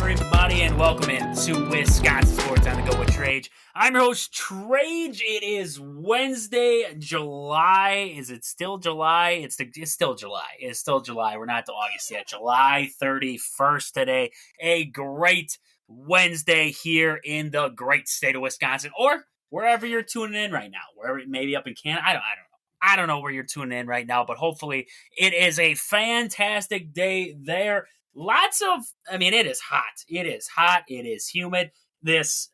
everybody, and welcome in to Wisconsin Sports on the Go with Trage. I'm your host, Trage. It is Wednesday, July. Is it still July? It's still July. It's still July. We're not to August yet. July 31st today. A great Wednesday here in the great state of Wisconsin, or wherever you're tuning in right now. Wherever, maybe up in Canada. I don't know. I don't know where you're tuning in right now, but hopefully it is a fantastic day there. It is hot. It is hot. It is humid. It's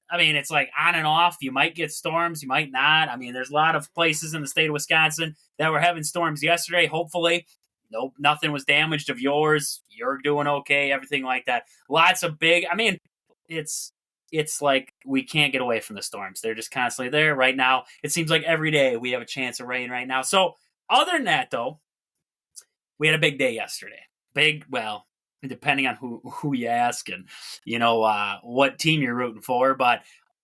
like on and off. You might get storms. You might not. There's a lot of places in the state of Wisconsin that were having storms yesterday. Hopefully, nope, nothing was damaged of yours. You're doing okay, everything like that. Lots of big, it's like we can't get away from the storms. They're just constantly there right now. It seems like every day we have a chance of rain right now. So other than that, though, we had a big day yesterday. Depending on who you ask and, what team you're rooting for. But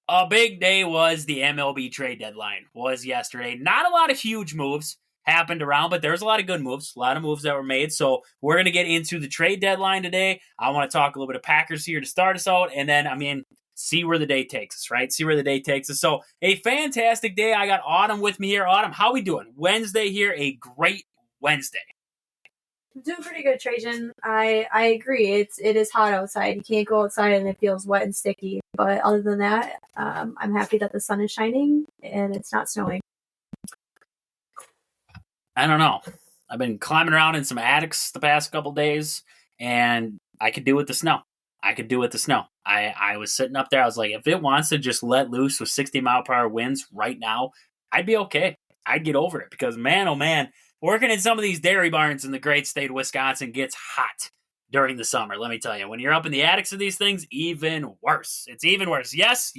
a big day was the MLB trade deadline was yesterday. Not a lot of huge moves happened around, but there's a lot of good moves, a lot of moves that were made. So we're going to get into the trade deadline today. I want to talk a little bit of Packers here to start us out. And then, see where the day takes us, right? See where the day takes us. So a fantastic day. I got Autumn with me here. Autumn, how we doing? Wednesday here, a great Wednesday. I'm doing pretty good, Trajan. I agree. It is hot outside. You can't go outside and it feels wet and sticky. But other than that, I'm happy that the sun is shining and it's not snowing. I don't know. I've been climbing around in some attics the past couple days, and I could do with the snow. I was sitting up there. I was like, if it wants to just let loose with 60-mile-per-hour winds right now, I'd be okay. I'd get over it because, man, oh, man, working in some of these dairy barns in the great state of Wisconsin gets hot during the summer. Let me tell you, when you're up in the attics of these things, even worse. It's even worse. Yes,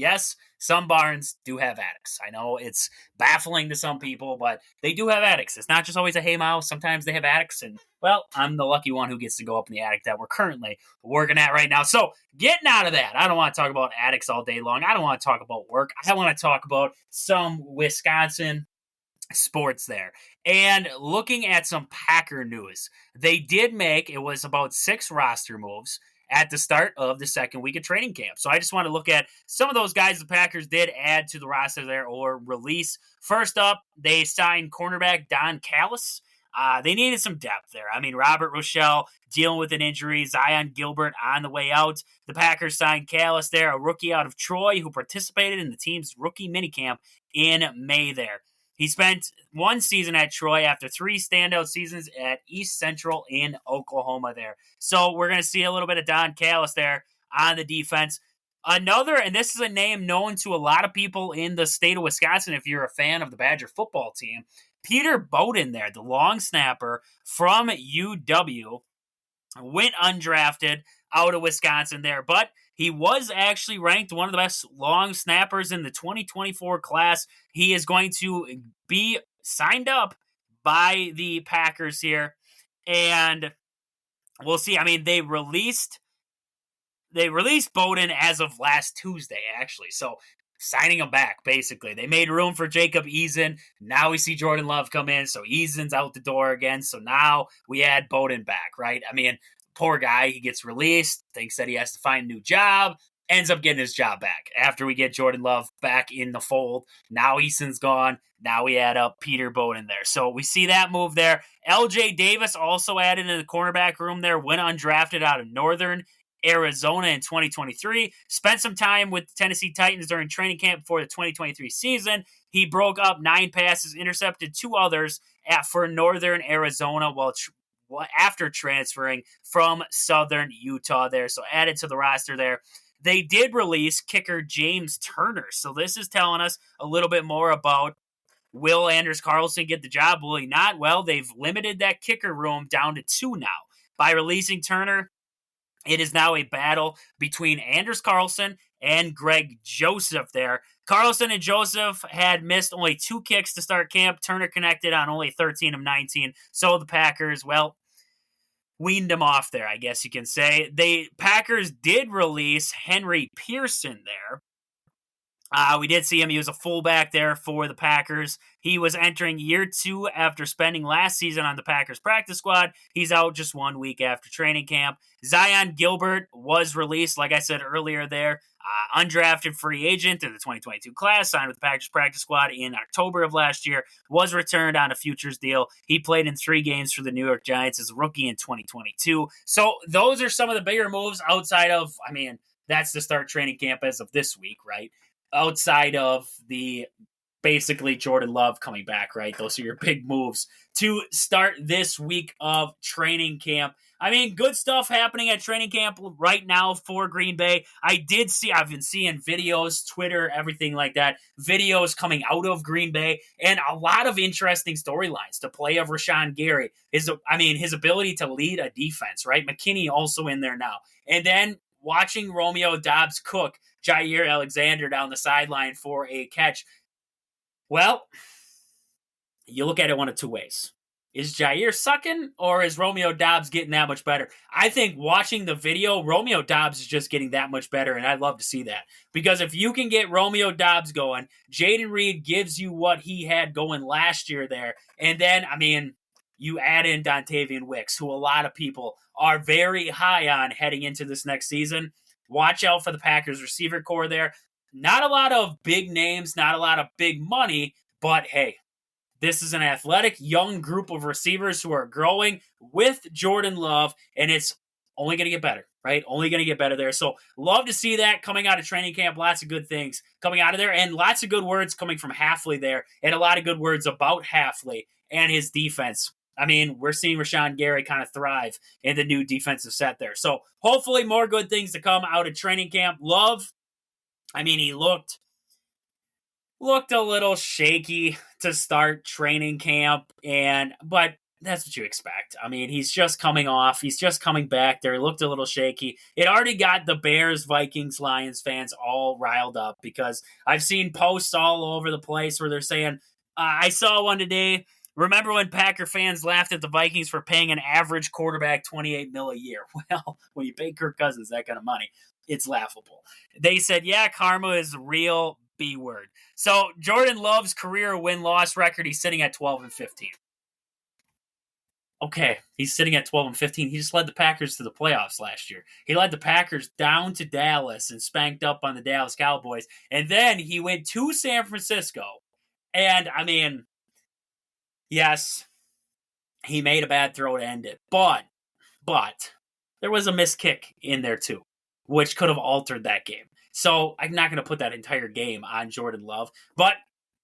some barns do have attics. I know it's baffling to some people, but they do have attics. It's not just always a hay mouse. Sometimes they have attics, and, well, I'm the lucky one who gets to go up in the attic that we're currently working at right now. So getting out of that, I don't want to talk about attics all day long. I don't want to talk about work. I want to talk about some Wisconsin sports there. And looking at some Packer news, they did make, it was about 6 roster moves at the start of the second week of training camp. So I just want to look at some of those guys the Packers did add to the roster there or release. First up, they signed cornerback Don Callis. They needed some depth there. Robert Rochelle dealing with an injury, Zion Gilbert on the way out. The Packers signed Callis there, a rookie out of Troy who participated in the team's rookie minicamp in May there. He spent 1 season at Troy after 3 standout seasons at East Central in Oklahoma there. So we're going to see a little bit of Don Callis there on the defense. Another, and this is a name known to a lot of people in the state of Wisconsin if you're a fan of the Badger football team, Peter Bowden there, the long snapper from UW, went undrafted out of Wisconsin there, but he was actually ranked one of the best long snappers in the 2024 class. He is going to be signed up by the Packers here, and we'll see. They released Bowden as of last Tuesday, actually, so signing him back, basically. They made room for Jacob Eason. Now we see Jordan Love come in, so Eason's out the door again, so now we add Bowden back, right? Poor guy, he gets released, thinks that he has to find a new job, ends up getting his job back after we get Jordan Love back in the fold. Now Eason's gone. Now we add up Peter Bowden there. So we see that move there. LJ Davis also added in the cornerback room there, went undrafted out of Northern Arizona in 2023. Spent some time with the Tennessee Titans during training camp before the 2023 season. He broke up 9 passes, intercepted 2 others for Northern Arizona after transferring from Southern Utah there. So added to the roster there. They did release kicker James Turner. So this is telling us a little bit more about, will Anders Carlson get the job? Will he not? Well, they've limited that kicker room down to 2 now. By releasing Turner, it is now a battle between Anders Carlson and Greg Joseph there. Carlson and Joseph had missed only 2 kicks to start camp. Turner connected on only 13 of 19. So the Packers, weaned him off there, I guess you can say. Packers did release Henry Pearson there. We did see him. He was a fullback there for the Packers. He was entering year 2 after spending last season on the Packers practice squad. He's out just 1 week after training camp. Zion Gilbert was released, like I said earlier there, undrafted free agent in the 2022 class, signed with the Packers practice squad in October of last year, was returned on a futures deal. He played in 3 games for the New York Giants as a rookie in 2022. So those are some of the bigger moves outside of, that's to start training camp as of this week, right? Outside of the basically Jordan Love coming back, right? Those are your big moves to start this week of training camp. Good stuff happening at training camp right now for Green Bay. I've been seeing videos, Twitter, everything like that, videos coming out of Green Bay, and a lot of interesting storylines. The play of Rashawn Gary, his ability to lead a defense, right? McKinney also in there now. And then watching Romeo Doubs cook Jair Alexander down the sideline for a catch. Well, you look at it one of 2 ways. Is Jair sucking, or is Romeo Doubs getting that much better? I think watching the video, Romeo Doubs is just getting that much better, and I'd love to see that. Because if you can get Romeo Doubs going, Jaden Reed gives you what he had going last year there, and then, you add in Dontavian Wicks, who a lot of people are very high on heading into this next season. Watch out for the Packers receiver core there. Not a lot of big names, not a lot of big money, but hey, this is an athletic, young group of receivers who are growing with Jordan Love, and it's only going to get better, right? Only going to get better there. So love to see that coming out of training camp. Lots of good things coming out of there, and lots of good words coming from Hafley there, and a lot of good words about Hafley and his defense. We're seeing Rashawn Gary kind of thrive in the new defensive set there. So hopefully more good things to come out of training camp. Love, he looked a little shaky to start training camp, but that's what you expect. He's just coming off. He's just coming back there. He looked a little shaky. It already got the Bears, Vikings, Lions fans all riled up because I've seen posts all over the place where they're saying, I saw one today, remember when Packer fans laughed at the Vikings for paying an average quarterback $28 million a year? Well, when you pay Kirk Cousins that kind of money, it's laughable. They said, yeah, karma is real, B word. So Jordan Love's career win-loss record, he's sitting at 12-15. Okay, he's sitting at 12-15. He just led the Packers to the playoffs last year. He led the Packers down to Dallas and spanked up on the Dallas Cowboys. And then he went to San Francisco. And, yes, he made a bad throw to end it. But there was a missed kick in there too, which could have altered that game. So I'm not going to put that entire game on Jordan Love, but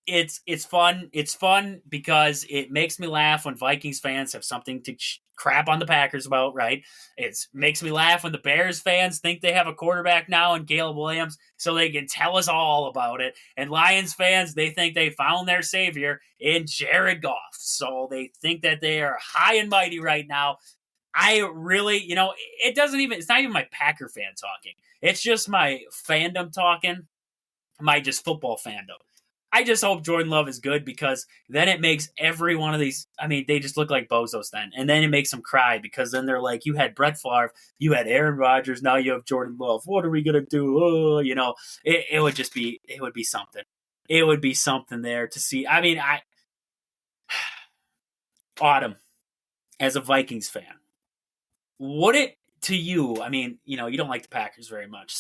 it's fun. It's fun because it makes me laugh when Vikings fans have something to crap on the Packers about, right? It makes me laugh when the Bears fans think they have a quarterback now in Caleb Williams so they can tell us all about it. And Lions fans, they think they found their savior in Jared Goff. So they think that they are high and mighty right now. I really, it's not even my Packer fan talking. It's just my fandom talking, my just football fandom. I just hope Jordan Love is good because then it makes every one of these, they just look like bozos then. And then it makes them cry because then they're like, you had Brett Favre, you had Aaron Rodgers, now you have Jordan Love. What are we going to do? Oh, it would be something. It would be something there to see. Autumn, as a Vikings fan, would it to you, you don't like the Packers very much,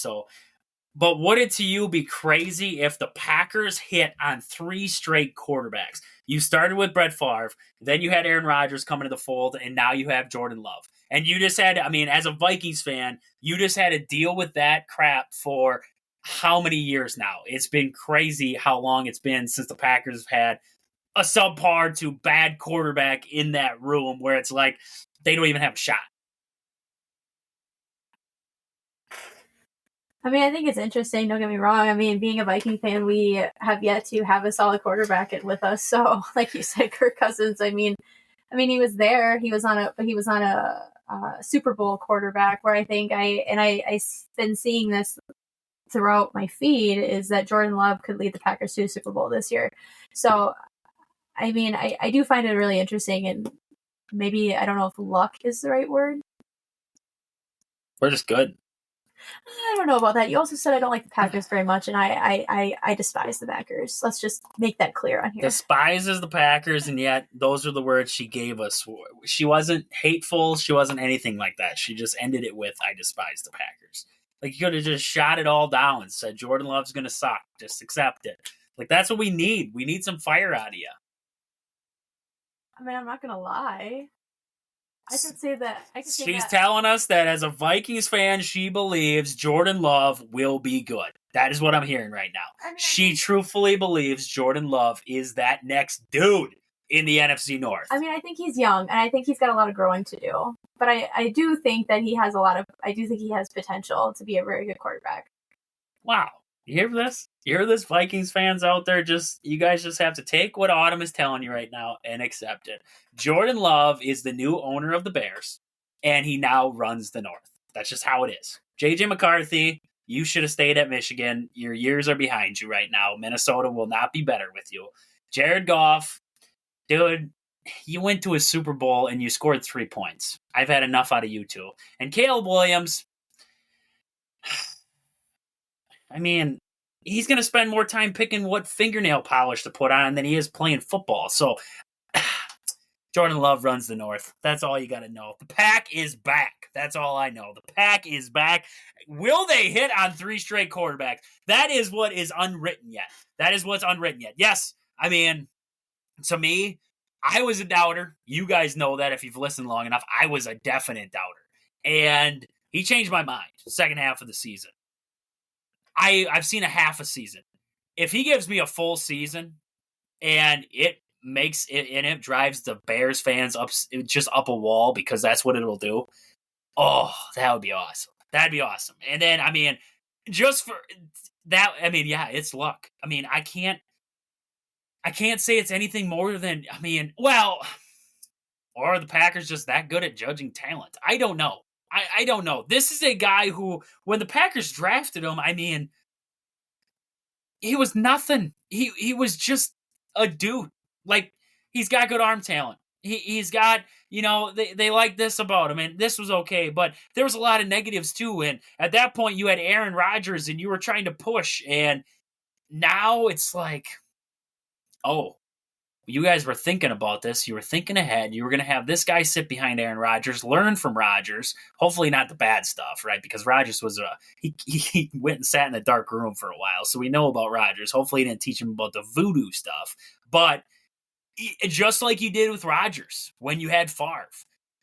but would it to you be crazy if the Packers hit on 3 straight quarterbacks? You started with Brett Favre, then you had Aaron Rodgers come into the fold, and now you have Jordan Love. And you just had, as a Vikings fan, you just had to deal with that crap for how many years now? It's been crazy how long it's been since the Packers have had a subpar to bad quarterback in that room where it's like they don't even have a shot. I think it's interesting. Don't get me wrong. Being a Viking fan, we have yet to have a solid quarterback with us. So, like you said, Kirk Cousins. He was there. He was on a Super Bowl quarterback. Where I think I've been seeing this throughout my feed is that Jordan Love could lead the Packers to a Super Bowl this year. So, I do find it really interesting, and maybe I don't know if luck is the right word. We're just good. I don't know about that. You also said I don't like the Packers very much, and I despise the Packers. Let's just make that clear on here. Despises the Packers, and yet those are the words she gave us. She wasn't hateful. She wasn't anything like that. She just ended it with, I despise the Packers. Like, you could have just shot it all down and said, Jordan Love's going to suck. Just accept it. Like, that's what we need. We need some fire out of you. I mean, I'm not going to lie. I could say that. She's telling us that as a Vikings fan, she believes Jordan Love will be good. That is what I'm hearing right now. I mean, she truthfully believes Jordan Love is that next dude in the NFC North. I mean, I think he's young, and I think he's got a lot of growing to do. But I do think that he has I do think he has potential to be a very good quarterback. Wow. You hear this? You hear this, Vikings fans out there? You guys just have to take what Autumn is telling you right now and accept it. Jordan Love is the new owner of the Bears, and he now runs the North. That's just how it is. J.J. McCarthy, you should have stayed at Michigan. Your years are behind you right now. Minnesota will not be better with you. Jared Goff, dude, you went to a Super Bowl and you scored 3 points. I've had enough out of you two. And Caleb Williams, I mean, he's going to spend more time picking what fingernail polish to put on than he is playing football. So, Jordan Love runs the North. That's all you got to know. The Pack is back. That's all I know. The Pack is back. Will they hit on 3 straight quarterbacks? That is what is unwritten yet. That is what's unwritten yet. Yes, I mean, to me, I was a doubter. You guys know that if you've listened long enough. I was a definite doubter. And he changed my mind second half of the season. I've seen a half a season. If he gives me a full season and it makes it and it drives the Bears fans up a wall because that's what it'll do. Oh, that would be awesome. That'd be awesome. And then, I mean, just for that, I mean, yeah, it's luck. I mean, I can't say it's anything more than, I mean, well, or are the Packers just that good at judging talent? I don't know. I don't know. This is a guy who, when the Packers drafted him, I mean, he was nothing. He was just a dude. Like, he's got good arm talent. He's got, they like this about him, and this was okay, but there was a lot of negatives too, and at that point, you had Aaron Rodgers, and you were trying to push, and now it's like, oh, you guys were thinking about this. You were thinking ahead. You were going to have this guy sit behind Aaron Rodgers, learn from Rodgers. Hopefully not the bad stuff, right? Because Rodgers was he went and sat in a dark room for a while, so we know about Rodgers. Hopefully he didn't teach him about the voodoo stuff. But just like you did with Rodgers when you had Favre.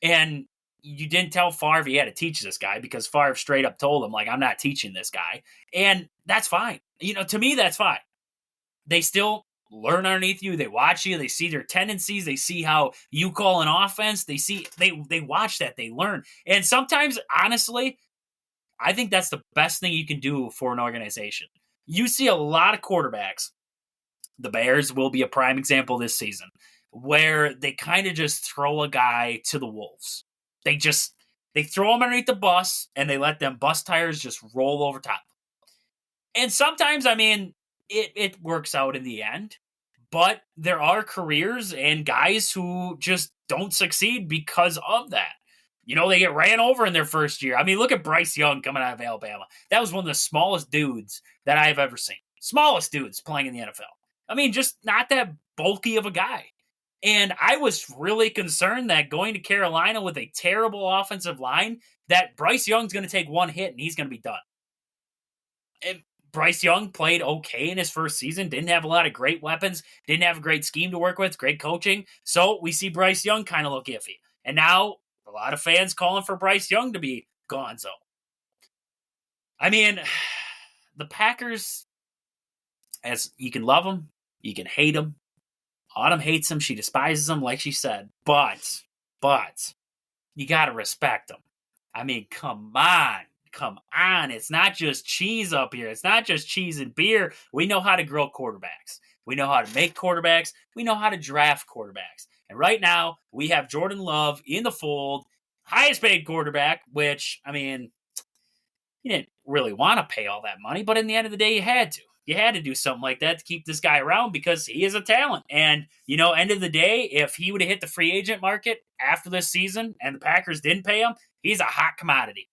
And you didn't tell Favre he had to teach this guy because Favre straight up told him, like, I'm not teaching this guy. And that's fine. To me, that's fine. They still learn underneath you. They watch you. They see their tendencies. They see how you call an offense. They watch that. They learn. And sometimes, honestly, I think that's the best thing you can do for an organization. You see a lot of quarterbacks. The Bears will be a prime example this season where they kind of just throw a guy to the wolves. They throw him underneath the bus and they let them bus tires just roll over top. And sometimes, I mean, it works out in the end, but there are careers and guys who just don't succeed because of that. They get ran over in their first year. I mean, look at Bryce Young coming out of Alabama. That was one of the smallest dudes that I've ever seen. Smallest dudes playing in the NFL. I mean, just not that bulky of a guy. And I was really concerned that going to Carolina with a terrible offensive line, that Bryce Young's going to take one hit and he's going to be done. And Bryce Young played okay in his first season, didn't have a lot of great weapons, didn't have a great scheme to work with, great coaching. So we see Bryce Young kind of look iffy. And now a lot of fans calling for Bryce Young to be gonzo. I mean, the Packers, as you can love them, you can hate them. Autumn hates them. She despises them, like she said. But you got to respect them. I mean, come on. It's not just cheese up here. It's not just cheese and beer. We know how to grow quarterbacks. We know how to make quarterbacks. We know how to draft quarterbacks. And right now, we have Jordan Love in the fold, highest paid quarterback, which, I mean, you didn't really want to pay all that money, but in the end of the day, you had to. You had to do something like that to keep this guy around because he is a talent. And, end of the day, if he would have hit the free agent market after this season and the Packers didn't pay him, he's a hot commodity.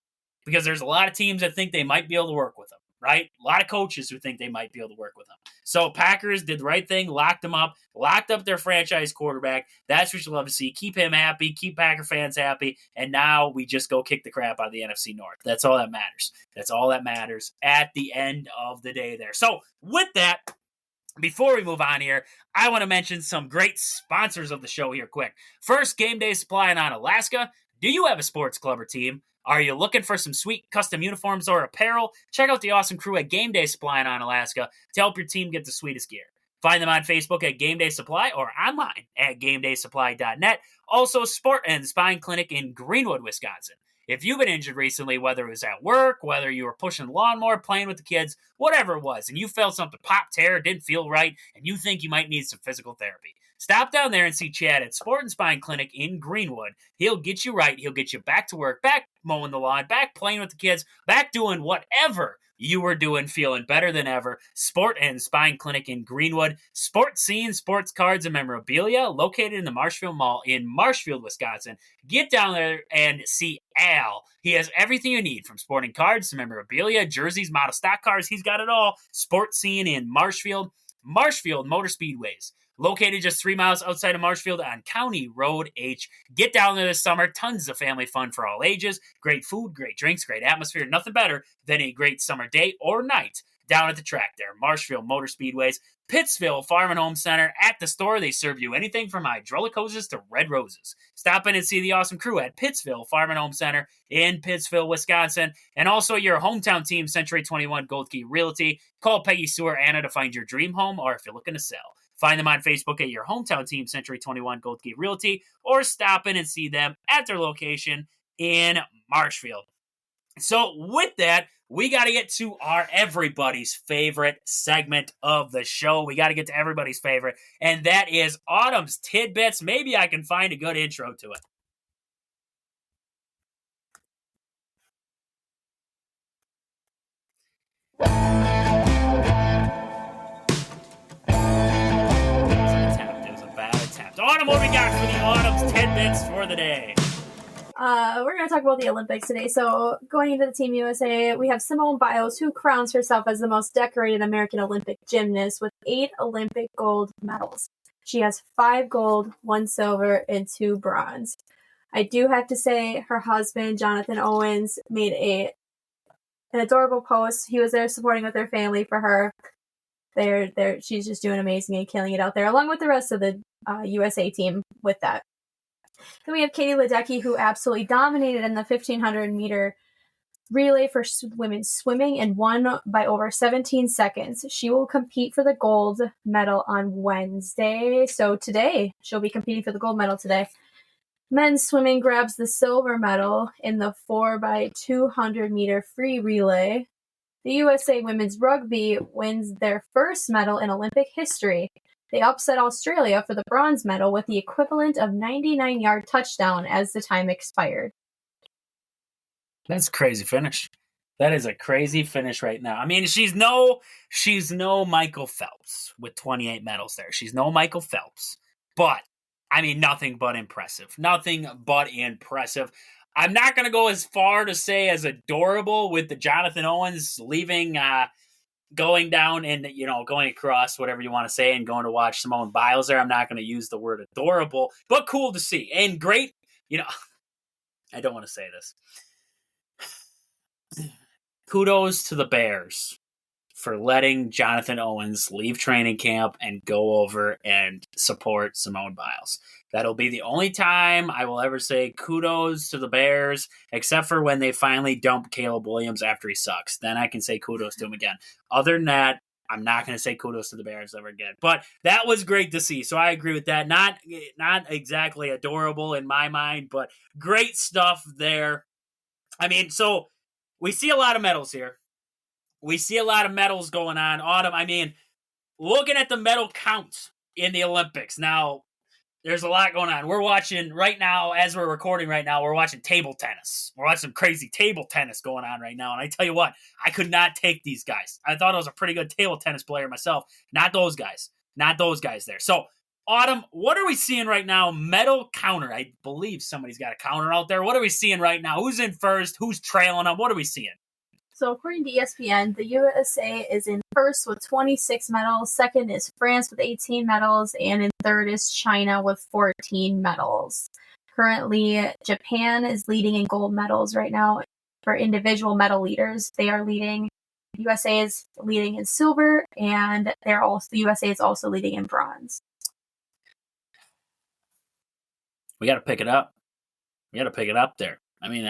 because there's a lot of teams that think they might be able to work with him, right? A lot of coaches who think they might be able to work with him. So Packers did the right thing, locked him up, locked up their franchise quarterback. That's what you love to see. Keep him happy, keep Packer fans happy, and now we just go kick the crap out of the NFC North. That's all that matters. That's all that matters at the end of the day there. So with that, before we move on here, I want to mention some great sponsors of the show here quick. First, Game Day Supply in Alaska. Do you have a sports club or team? Are you looking for some sweet custom uniforms or apparel? Check out the awesome crew at Game Day Supply in Alaska to help your team get the sweetest gear. Find them on Facebook at Game Day Supply or online at GameDaySupply.net. Also, Sport and Spine Clinic in Greenwood, Wisconsin. If you've been injured recently, whether it was at work, whether you were pushing the lawnmower, playing with the kids, whatever it was, and you felt something pop, tear, didn't feel right, and you think you might need some physical therapy, stop down there and see Chad at Sport and Spine Clinic in Greenwood. He'll get you right. He'll get you back to work, back mowing the lawn, back playing with the kids, back doing whatever you were doing, feeling better than ever. Sport and Spine Clinic in Greenwood. Sports scenes, sports cards, and memorabilia located in the Marshfield Mall in Marshfield, Wisconsin. Get down there and see Al. He has everything you need, from sporting cards to memorabilia, jerseys, model stock cars. He's got it all. Sports scene in Marshfield. Marshfield Motor Speedways. Located just 3 miles outside of Marshfield on County Road H. Get down there this summer. Tons of family fun for all ages. Great food, great drinks, great atmosphere. Nothing better than a great summer day or night down at the track there. Marshfield Motor Speedways. Pittsville Farm and Home Center. At the store, they serve you anything from hydraulic hoses to red roses. Stop in and see the awesome crew at Pittsville Farm and Home Center in Pittsville, Wisconsin. And also your hometown team, Century 21 Gold Key Realty. Call Peggy Sue or Anna to find your dream home, or if you're looking to sell. Find them on Facebook at your hometown team, Century 21 Gold Key Realty, or stop in and see them at their location in Marshfield. So with that, we got to get to our everybody's favorite segment of the show. We got to get to everybody's favorite, and that is Autumn's Tidbits. Maybe I can find a good intro to it. Autumn, what we got for the Autumn's Tidbits for the day? We're going to talk about the Olympics today. So going into the Team USA, we have Simone Biles, who crowns herself as the most decorated American Olympic gymnast with 8 Olympic gold medals. She has 5 gold, 1 silver, and 2 bronze. I do have to say her husband, Jonathan Owens, made an adorable post. He was there supporting with her family for her. She's just doing amazing and killing it out there, along with the rest of the USA team with that. Then we have Katie Ledecky, who absolutely dominated in the 1,500-meter relay for women's swimming and won by over 17 seconds. She will compete for the gold medal on Wednesday. So today, she'll be competing for the gold medal today. Men's swimming grabs the silver medal in the 4x200-meter free relay. The USA women's rugby wins their first medal in Olympic history. They upset Australia for the bronze medal with the equivalent of 99-yard touchdown as the time expired. That's a crazy finish. That is a crazy finish right now. I mean, she's no Michael Phelps with 28 medals there. She's no Michael Phelps. But, I mean, nothing but impressive. Nothing but impressive. I'm not going to go as far to say as adorable with the Jonathan Owens leaving, going down and, going across, whatever you want to say, and going to watch Simone Biles there. I'm not going to use the word adorable, but cool to see. And great, I don't want to say this. Kudos to the Bears for letting Jonathan Owens leave training camp and go over and support Simone Biles. That'll be the only time I will ever say kudos to the Bears, except for when they finally dump Caleb Williams after he sucks. Then I can say kudos to him again. Other than that, I'm not going to say kudos to the Bears ever again. But that was great to see, so I agree with that. Not exactly adorable in my mind, but great stuff there. I mean, so we see a lot of medals here. We see a lot of medals going on. Autumn, I mean, looking at the medal count in the Olympics. Now, there's a lot going on. We're watching right now, as we're recording right now, we're watching table tennis. We're watching some crazy table tennis going on right now. And I tell you what, I could not take these guys. I thought I was a pretty good table tennis player myself. Not those guys. Not those guys there. So, Autumn, what are we seeing right now? Medal counter. I believe somebody's got a counter out there. What are we seeing right now? Who's in first? Who's trailing them? What are we seeing? So according to ESPN, the USA is in first with 26 medals. Second is France with 18 medals. And in third is China with 14 medals. Currently, Japan is leading in gold medals right now. For individual medal leaders, they are leading. USA is leading in silver, and the USA is also leading in bronze. We got to pick it up. We got to pick it up there. I mean,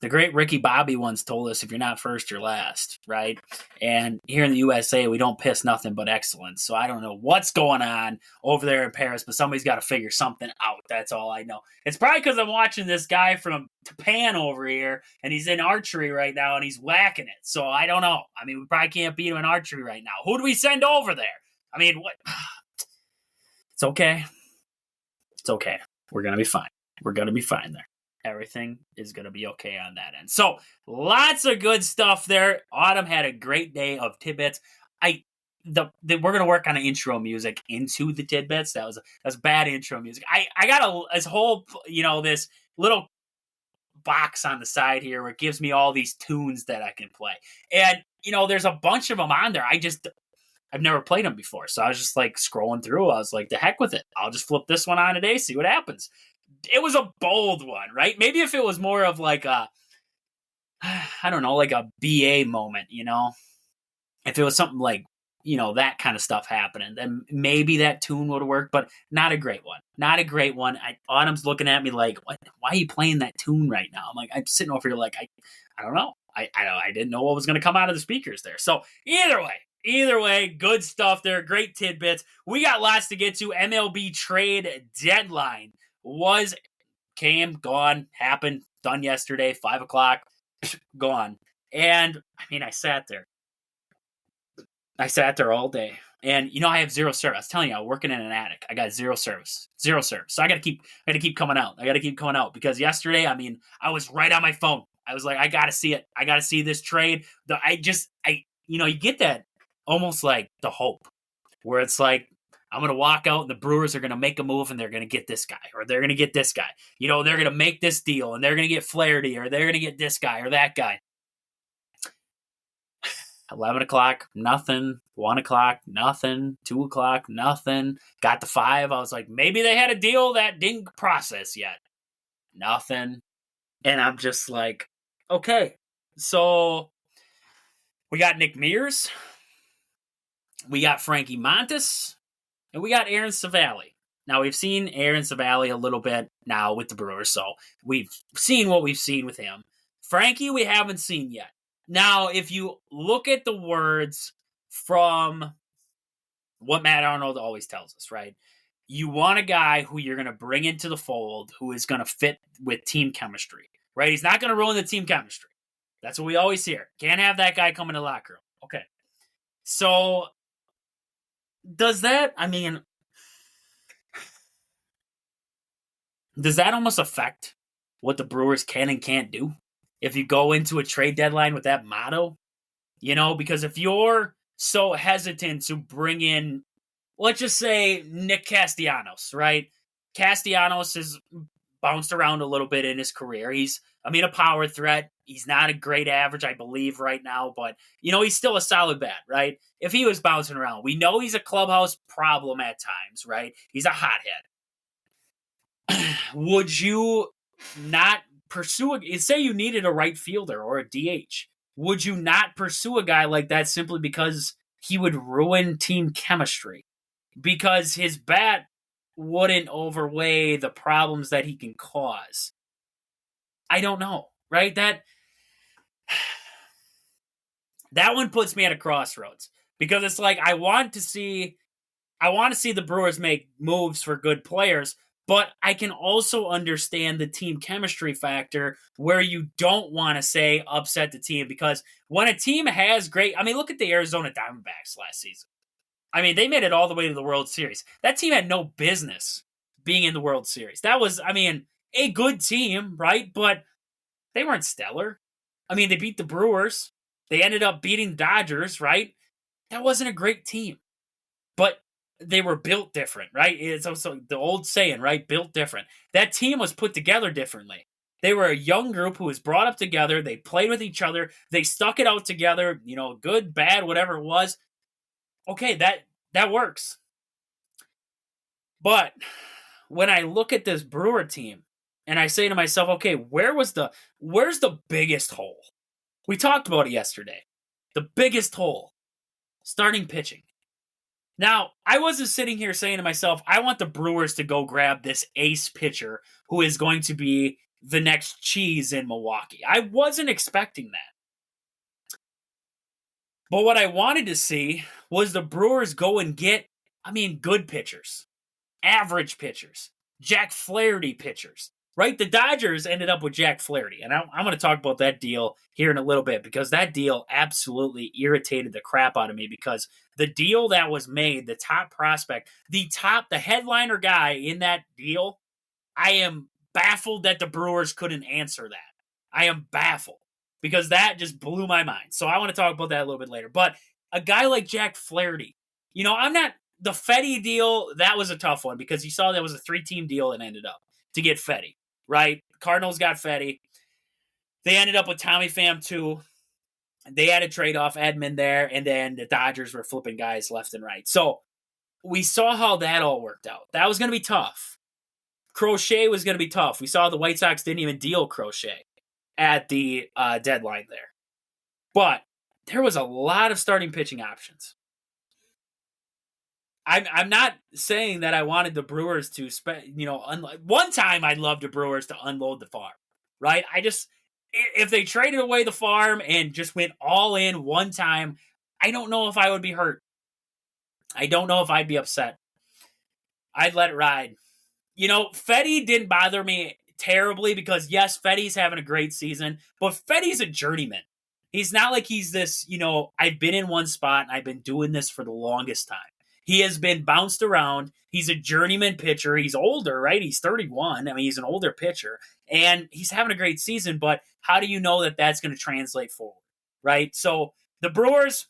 the great Ricky Bobby once told us, if you're not first, you're last, right? And here in the USA, we don't piss nothing but excellence. So I don't know what's going on over there in Paris, but somebody's got to figure something out. That's all I know. It's probably because I'm watching this guy from Japan over here, and he's in archery right now, and he's whacking it. So I don't know. I mean, we probably can't beat him in archery right now. Who do we send over there? I mean, what? It's okay. It's okay. We're going to be fine. We're going to be fine there. Everything is going to be okay on that end. So, lots of good stuff there. Autumn had a great day of tidbits. We're going to work on an intro music into the tidbits. That's bad intro music. I got this whole, this little box on the side here where it gives me all these tunes that I can play. And, there's a bunch of them on there. I've never played them before. So I was just like scrolling through. I was like, the heck with it. I'll just flip this one on today, see what happens. It was a bold one, right? Maybe if it was more of like a BA moment, if it was something like, that kind of stuff happening, then maybe that tune would have worked, but not a great one. Not a great one. Autumn's looking at me like, what? Why are you playing that tune right now? I'm like, I'm sitting over here like, I don't know. I didn't know what was going to come out of the speakers there. So Either way, good stuff there. Great tidbits. We got lots to get to. MLB trade deadline came, gone, happened, done yesterday, 5 o'clock, gone. And, I mean, I sat there. All day. And, I have zero service. I was telling you, I'm working in an attic. I got zero service. So I got to keep coming out. Because yesterday, I mean, I was right on my phone. I was like, I got to see it. I got to see this trade. You get that almost like the hope where it's like, I'm going to walk out and the Brewers are going to make a move and they're going to get this guy or they're going to get this guy. They're going to make this deal and they're going to get Flaherty or they're going to get this guy or that guy. 11 o'clock, nothing. 1 o'clock, nothing. 2 o'clock, nothing. Got to 5. I was like, maybe they had a deal that didn't process yet. Nothing. And I'm just like, okay. So we got Nick Mears. We got Frankie Montas. And we got Aaron Savali. Now, we've seen Aaron Savali a little bit now with the Brewers, so we've seen what we've seen with him. Frankie, we haven't seen yet. Now, if you look at the words from what Matt Arnold always tells us, right? You want a guy who you're going to bring into the fold who is going to fit with team chemistry, right? He's not going to ruin the team chemistry. That's what we always hear. Can't have that guy come in the locker room. Okay. So does that almost affect what the Brewers can and can't do if you go into a trade deadline with that motto? Because if you're so hesitant to bring in, let's just say, Nick Castellanos, right? Castellanos has bounced around a little bit in his career. He's a power threat. He's not a great average, I believe, right now, but, he's still a solid bat, right? If he was bouncing around, we know he's a clubhouse problem at times, right? He's a hothead. Would you not pursue say you needed a right fielder or a DH? Would you not pursue a guy like that simply because he would ruin team chemistry? Because his bat wouldn't overweigh the problems that he can cause? I don't know, right? That one puts me at a crossroads because it's like I want to see the Brewers make moves for good players, but I can also understand the team chemistry factor where you don't want to say upset the team, because when a team has great, look at the Arizona Diamondbacks last season. They made it all the way to the World Series. That team had no business being in the World Series. That was, a good team, right? But they weren't stellar. They beat the Brewers. They ended up beating the Dodgers, right? That wasn't a great team. But they were built different, right? It's also the old saying, right? Built different. That team was put together differently. They were a young group who was brought up together. They played with each other. They stuck it out together, good, bad, whatever it was. Okay, that works. But when I look at this Brewer team and I say to myself, okay, where's the biggest hole? We talked about it yesterday. The biggest hole, starting pitching. Now, I wasn't sitting here saying to myself, I want the Brewers to go grab this ace pitcher who is going to be the next cheese in Milwaukee. I wasn't expecting that. But what I wanted to see was the Brewers go and get, good pitchers, average pitchers, Jack Flaherty pitchers, right? The Dodgers ended up with Jack Flaherty, and I'm going to talk about that deal here in a little bit because that deal absolutely irritated the crap out of me because the deal that was made, the top prospect, the headliner guy in that deal, I am baffled that the Brewers couldn't answer that. I am baffled because that just blew my mind. So I want to talk about that a little bit later. But a guy like Jack Flaherty, the Fetty deal, that was a tough one because you saw that was a 3-team deal and ended up to get Fetty, right? Cardinals got Fetty. They ended up with Tommy Pham too. They had a trade-off Edman there, and then the Dodgers were flipping guys left and right. So we saw how that all worked out. That was going to be tough. Crochet was going to be tough. We saw the White Sox didn't even deal Crochet at the deadline there. But there was a lot of starting pitching options. I'm not saying that I wanted the Brewers to one time I'd love the Brewers to unload the farm, right? If they traded away the farm and just went all in one time, I don't know if I would be hurt. I don't know if I'd be upset. I'd let it ride. Fetty didn't bother me terribly because, yes, Fetty's having a great season, but Fetty's a journeyman. He's not like he's this, I've been in one spot and I've been doing this for the longest time. He has been bounced around. He's a journeyman pitcher. He's older, right? He's 31. He's an older pitcher, and he's having a great season, but how do you know that that's going to translate forward, right? So the Brewers,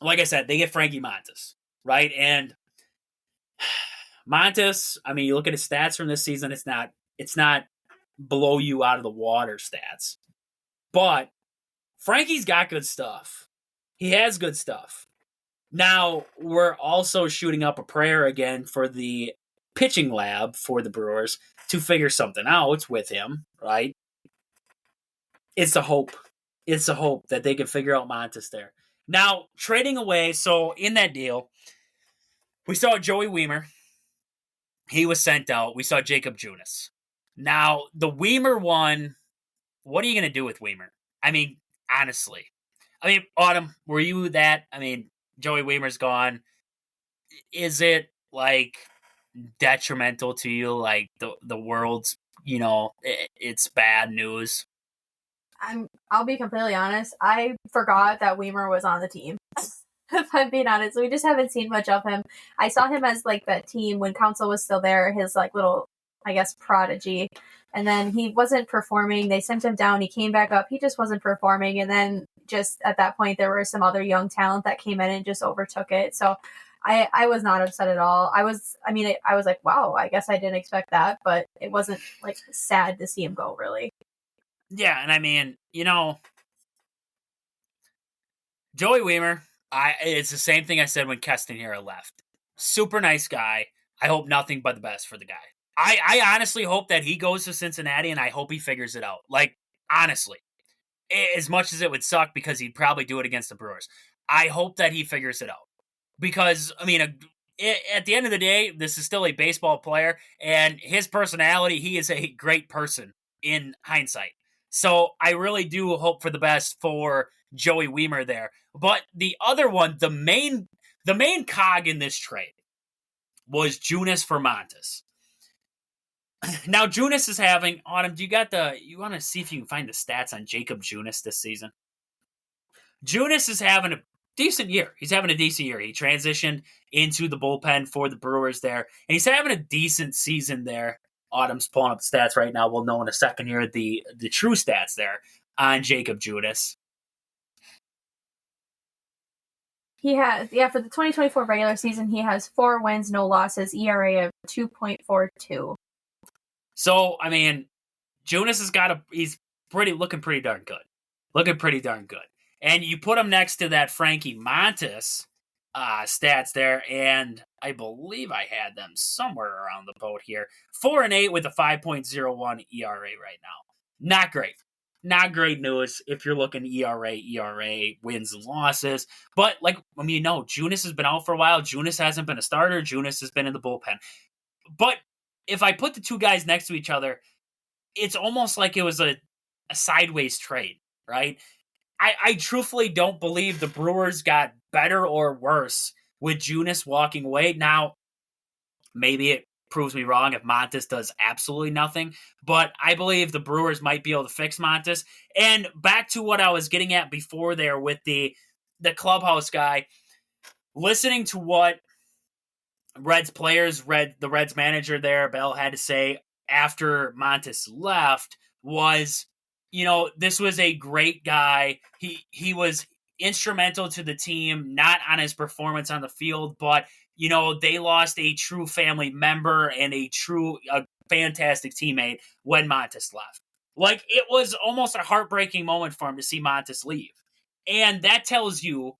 like I said, they get Frankie Montas, right? And Montas, you look at his stats from this season, it's not blow you out of the water stats. But Frankie's got good stuff. He has good stuff. Now, we're also shooting up a prayer again for the pitching lab for the Brewers to figure something out with him, right? It's a hope. It's a hope that they can figure out Montas there. Now, trading away, so in that deal, we saw Joey Wiemer. He was sent out. We saw Jacob Junis. Now, the Wiemer one, what are you going to do with Wiemer? Honestly. Autumn, were you that? Joey Wiemer's gone. Is it detrimental to you? The world's, it's bad news. I'll be completely honest. I forgot that Wiemer was on the team. If I'm being honest, we just haven't seen much of him. I saw him as that team when Council was still there, his little, I guess, prodigy. And then he wasn't performing. They sent him down. He came back up. He just wasn't performing. And then just at that point, there were some other young talent that came in and just overtook it. So I was not upset at all. I was like, wow, I guess I didn't expect that. But it wasn't sad to see him go, really. Yeah. And Joey Wiemer, it's the same thing I said when Keston Hiura left. Super nice guy. I hope nothing but the best for the guy. I honestly hope that he goes to Cincinnati, and I hope he figures it out. Honestly. As much as it would suck because he'd probably do it against the Brewers. I hope that he figures it out. Because, at the end of the day, this is still a baseball player, and his personality, he is a great person in hindsight. So I really do hope for the best for Joey Wiemer there. But the other one, the main cog in this trade was Junis for Montas. Now, Junis is having, Autumn, you want to see if you can find the stats on Jacob Junis this season? Junis is having a decent year. He's having a decent year. He transitioned into the bullpen for the Brewers there, and he's having a decent season there. Autumn's pulling up the stats right now. We'll know in a second here the true stats there on Jacob Junis. He has, for the 2024 regular season, he has 4 wins, no losses, ERA of 2.42. So, I mean, Junis he's looking pretty darn good. Looking pretty darn good. And you put him next to that Frankie Montas stats there, and I believe I had them somewhere around the boat here. 4-8 with a 5.01 ERA right now. Not great. Not great news if you're looking ERA, wins and losses. But, Junis has been out for a while. Junis hasn't been a starter. Junis has been in the bullpen. But if I put the two guys next to each other, it's almost like it was a sideways trade, right? I truthfully don't believe the Brewers got better or worse with Junis walking away. Now, maybe it proves me wrong if Montas does absolutely nothing, but I believe the Brewers might be able to fix Montas. And back to what I was getting at before there with the clubhouse guy, listening to what the Reds manager there, Bell, had to say after Montas left was, this was a great guy. He was instrumental to the team, not on his performance on the field, but, they lost a true family member and a fantastic teammate when Montas left. Like, it was almost a heartbreaking moment for him to see Montas leave. And that tells you,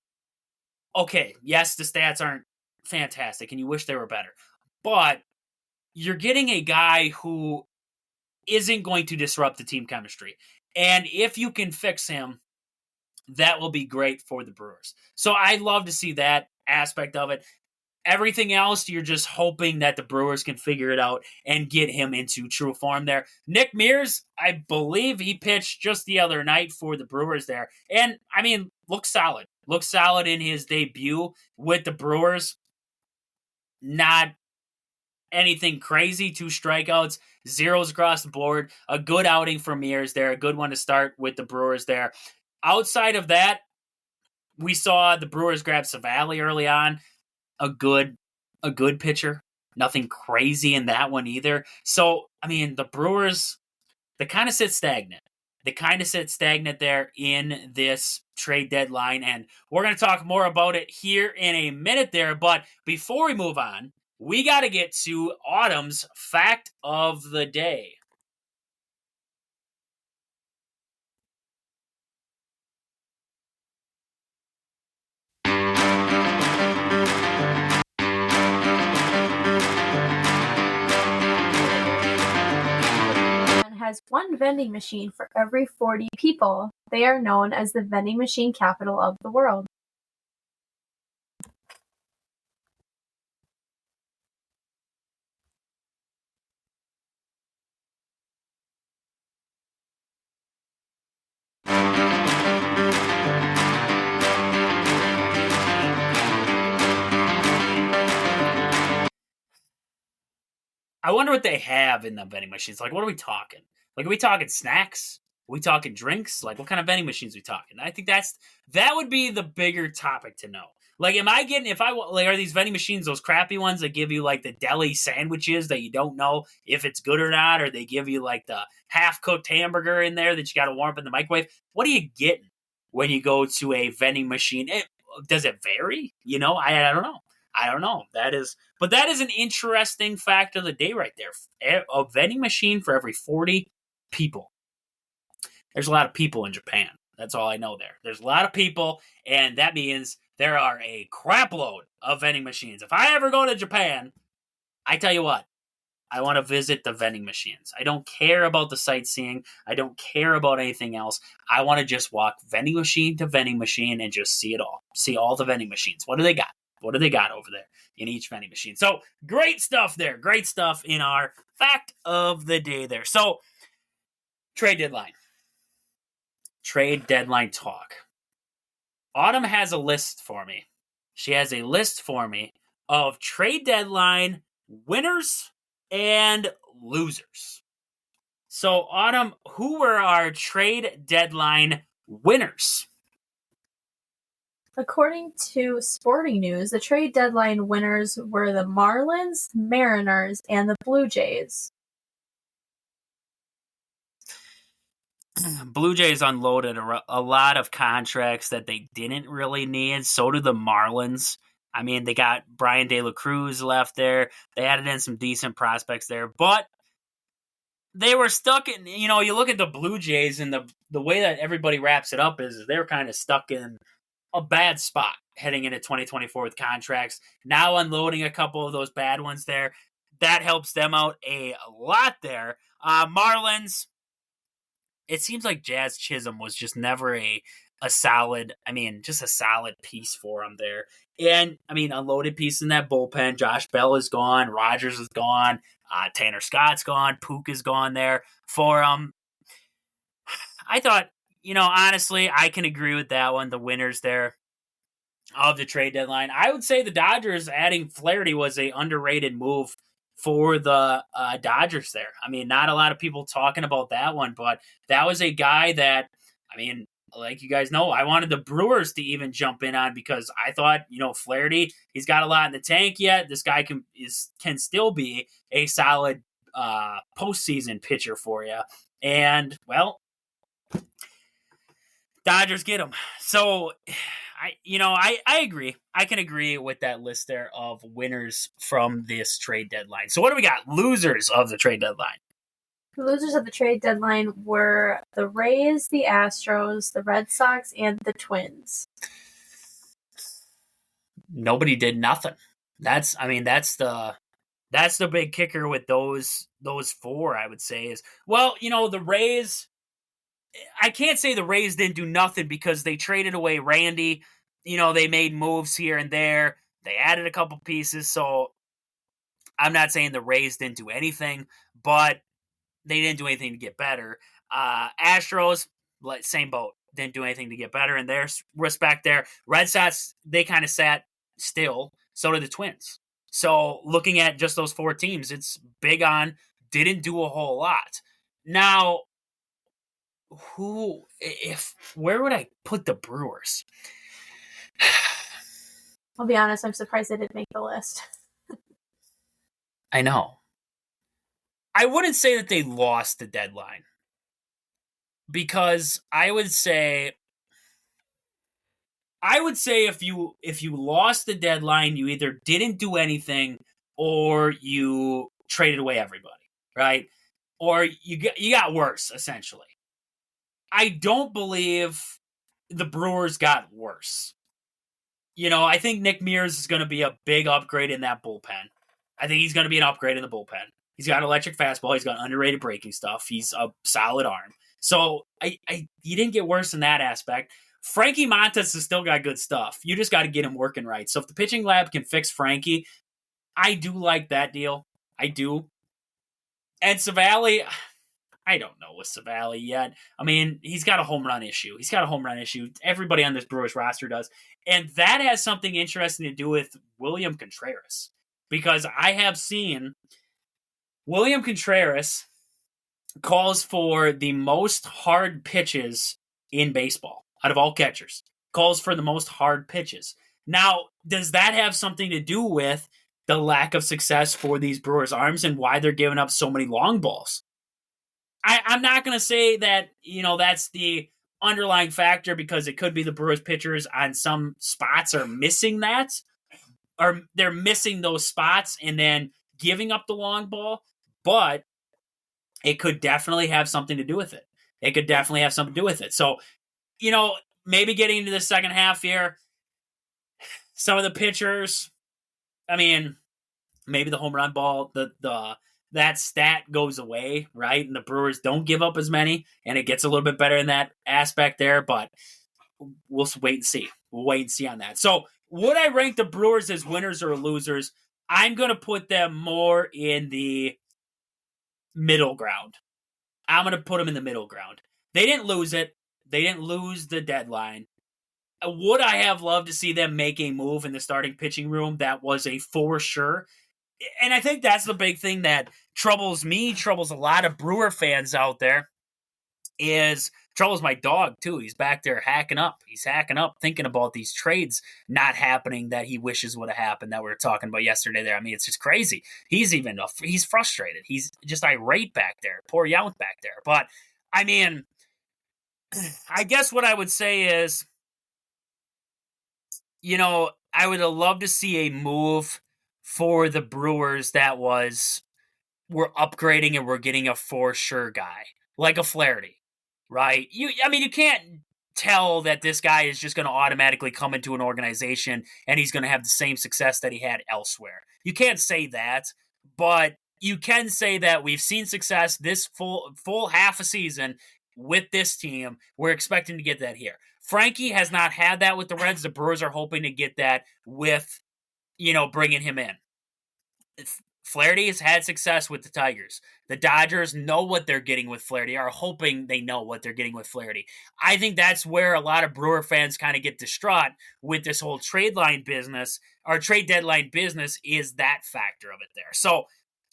okay, yes, the stats aren't fantastic and you wish they were better, but you're getting a guy who isn't going to disrupt the team chemistry. And if you can fix him, that will be great for the Brewers. So I'd love to see that aspect of it. Everything else, you're just hoping that the Brewers can figure it out and get him into true form there. Nick Mears, I believe he pitched just the other night for the Brewers there. And, I mean, looks solid. Looks solid in his debut with the Brewers. Not anything crazy. 2 strikeouts, 0s across the board. A good outing for Mears there. A good one to start with the Brewers there. Outside of that, we saw the Brewers grab Savali early on. A good pitcher. Nothing crazy in that one either. So, I mean, the Brewers, they kind of sit stagnant. They kind of sit stagnant there in this trade deadline, and we're going to talk more about it here in a minute there. But before we move on, we got to get to Autumn's Fact of the Day. Has one vending machine for every 40 people. They are known as the vending machine capital of the world. I wonder what they have in the vending machines. Like, what are we talking? Like, are we talking snacks? Are we talking drinks? Like, what kind of vending machines are we talking? I think that would be the bigger topic to know. Like, are these vending machines those crappy ones that give you, like, the deli sandwiches that you don't know if it's good or not, or they give you, like, the half-cooked hamburger in there that you got to warm up in the microwave? What are you getting when you go to a vending machine? Does it vary? I don't know. I don't know. That is an interesting fact of the day right there. A vending machine for every 40 people. There's a lot of people in Japan. That's all I know there. There's a lot of people, and that means there are a crap load of vending machines. If I ever go to Japan, I tell you what, I want to visit the vending machines. I don't care about the sightseeing. I don't care about anything else. I want to just walk vending machine to vending machine and just see it all. See all the vending machines. What do they got? What do they got over there in each vending machine? So, great stuff there. Great stuff in our fact of the day there. So, trade deadline. Trade deadline talk. Autumn has a list for me. She has a list for me of trade deadline winners and losers. So, Autumn, who were our trade deadline winners? According to Sporting News, the trade deadline winners were the Marlins, Mariners, and the Blue Jays. Blue Jays unloaded a lot of contracts that they didn't really need. So did the Marlins. I mean, they got Brian De La Cruz left there. They added in some decent prospects there, but they were stuck in, you look at the Blue Jays and the way that everybody wraps it up is they're kind of stuck in a bad spot heading into 2024 with contracts. Now unloading a couple of those bad ones there. That helps them out a lot there. Marlins, it seems like Jazz Chisholm was just never a solid, just a solid piece for him there. And, unloaded piece in that bullpen. Josh Bell is gone. Rogers is gone. Tanner Scott's gone. Pook is gone there for him. I thought, honestly, I can agree with that one. The winners there of the trade deadline. I would say the Dodgers adding Flaherty was a underrated move for the Dodgers there. Not a lot of people talking about that one, but that was a guy that, like you guys know, I wanted the Brewers to even jump in on because I thought, Flaherty, he's got a lot in the tank yet. This guy can still be a solid postseason pitcher for you. And, well, Dodgers get him. So, I agree. I can agree with that list there of winners from this trade deadline. So what do we got? Losers of the trade deadline. The losers of the trade deadline were the Rays, the Astros, the Red Sox, and the Twins. Nobody did nothing. That's the big kicker with those four, I would say is, well, the Rays, I can't say the Rays didn't do nothing because they traded away Randy. They made moves here and there. They added a couple pieces. So I'm not saying the Rays didn't do anything, but they didn't do anything to get better. Astros, same boat. Didn't do anything to get better in their respect there. Red Sox, they kind of sat still. So did the Twins. So looking at just those four teams, it's big on didn't do a whole lot. Now, where would I put the Brewers? I'll be honest, I'm surprised they didn't make the list. I know. I wouldn't say that they lost the deadline because I would say if you lost the deadline, you either didn't do anything or you traded away everybody, right? Or you got worse, essentially. I don't believe the Brewers got worse. I think Nick Mears is going to be a big upgrade in that bullpen. I think he's going to be an upgrade in the bullpen. He's got an electric fastball. He's got underrated breaking stuff. He's a solid arm. So he didn't get worse in that aspect. Frankie Montas has still got good stuff. You just got to get him working right. So if the pitching lab can fix Frankie, I do like that deal. I do. And Savali, I don't know with Savali yet. He's got a home run issue. Everybody on this Brewers roster does. And that has something interesting to do with William Contreras. Because I have seen William Contreras calls for the most hard pitches in baseball out of all catchers. Calls for the most hard pitches. Now, does that have something to do with the lack of success for these Brewers arms and why they're giving up so many long balls? I'm not going to say that, that's the underlying factor because it could be the Brewers pitchers on some spots are missing that, or they're missing those spots and then giving up the long ball, but it could definitely have something to do with it. So, maybe getting into the second half here, some of the pitchers, maybe the home run ball, that stat goes away, right? And the Brewers don't give up as many, and it gets a little bit better in that aspect there, but we'll wait and see. We'll wait and see on that. So would I rank the Brewers as winners or losers? I'm going to put them more in the middle ground. I'm going to put them in the middle ground. They didn't lose it. They didn't lose the deadline. Would I have loved to see them make a move in the starting pitching room? That was a for sure. And I think that's the big thing that troubles a lot of Brewer fans out there, troubles my dog too. He's back there hacking up, thinking about these trades not happening that he wishes would have happened that we were talking about yesterday there. It's just crazy. He's frustrated. He's just irate back there. Poor Yount back there. But, I guess what I would say is, I would have loved to see a move for the Brewers that was we're upgrading and we're getting a for sure guy like a Flaherty, right? You can't tell that this guy is just going to automatically come into an organization and he's going to have the same success that he had elsewhere. You can't say that, but you can say that we've seen success this full half a season with this team. We're expecting to get that here. Frankie has not had that with the Reds. The Brewers are hoping to get that with, bringing him in. Flaherty has had success with the Tigers. The Dodgers know what they're getting with Flaherty, are hoping they know what they're getting with Flaherty. I think that's where a lot of Brewer fans kind of get distraught with this whole trade deadline business, is that factor of it there. So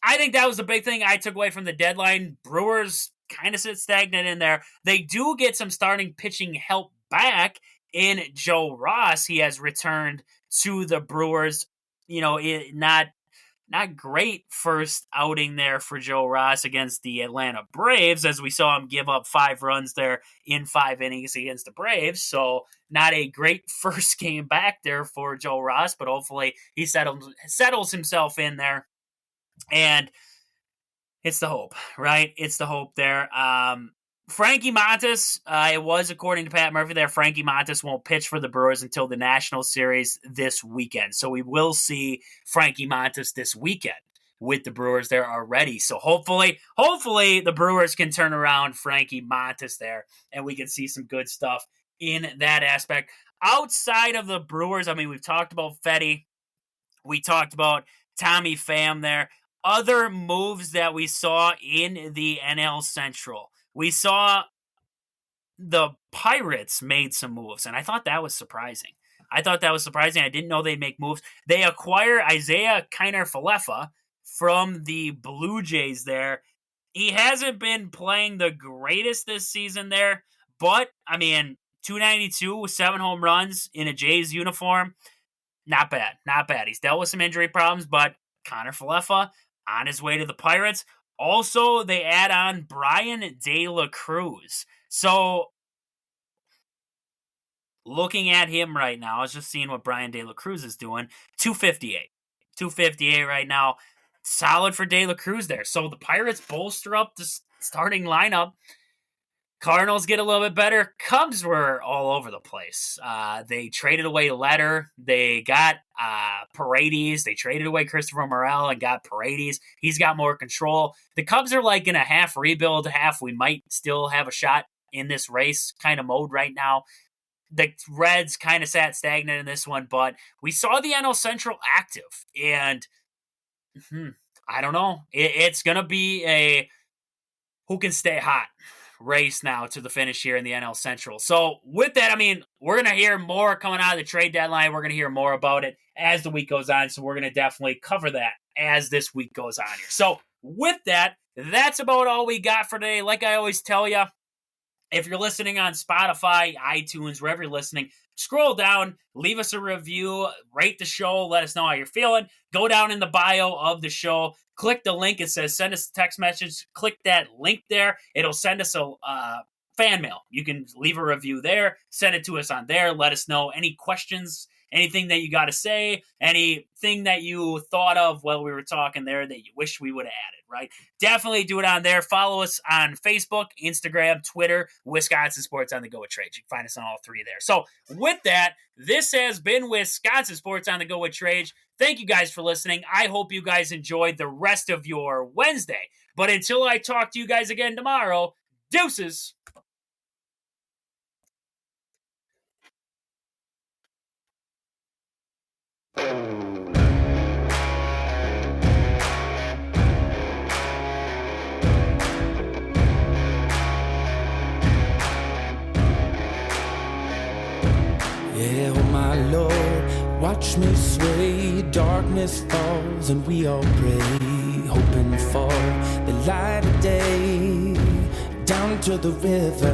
I think that was the big thing I took away from the deadline. Brewers kind of sit stagnant in there. They do get some starting pitching help back in Joe Ross. He has returned to the Brewers. Not great first outing there for Joe Ross against the Atlanta Braves, as we saw him give up 5 runs there in 5 innings against the Braves. So not a great first game back there for Joe Ross, but hopefully he settles himself in there. And it's the hope, right? It's the hope there. Frankie Montas, it was according to Pat Murphy there, Frankie Montas won't pitch for the Brewers until the National Series this weekend. So we will see Frankie Montas this weekend with the Brewers there already. So hopefully the Brewers can turn around Frankie Montas there and we can see some good stuff in that aspect. Outside of the Brewers, we've talked about Fetty. We talked about Tommy Pham there. Other moves that we saw in the NL Central. We saw the Pirates made some moves, and I thought that was surprising. I didn't know they'd make moves. They acquire Isaiah Kiner-Falefa from the Blue Jays there. He hasn't been playing the greatest this season there, but, 292 with 7 home runs in a Jays uniform. Not bad. He's dealt with some injury problems, but Kiner-Falefa on his way to the Pirates. Also, they add on Brian De La Cruz. So, looking at him right now, I was just seeing what Brian De La Cruz is doing. 258. 258 right now. Solid for De La Cruz there. So, the Pirates bolster up the starting lineup. Cardinals get a little bit better. Cubs were all over the place. They traded away Letter. They got Paredes. They traded away Christopher Morel and got Paredes. He's got more control. The Cubs are like in a half rebuild, half we might still have a shot in this race kind of mode right now. The Reds kind of sat stagnant in this one, but we saw the NL Central active. And I don't know. It's going to be a who can stay hot race now to the finish here in the NL Central. So with that, we're going to hear more coming out of the trade deadline. We're going to hear more about it as the week goes on. So we're going to definitely cover that as this week goes on here. So with that, that's about all we got for today. Like I always tell you, if you're listening on Spotify, iTunes, wherever you're listening, scroll down, leave us a review, rate the show, let us know how you're feeling. Go down in the bio of the show, click the link. It says send us a text message. Click that link there. It'll send us a fan mail. You can leave a review there, send it to us on there. Let us know any questions, anything that you got to say, anything that you thought of while we were talking there that you wish we would have added, right? Definitely do it on there. Follow us on Facebook, Instagram, Twitter, Wisconsin Sports on the Go with Trage. You can find us on all 3 there. So with that, this has been Wisconsin Sports on the Go with Trage. Thank you guys for listening. I hope you guys enjoyed the rest of your Wednesday. But until I talk to you guys again tomorrow, deuces. Yeah, oh my Lord, watch me sway. Darkness falls and we all pray, hoping for the light of day down to the river.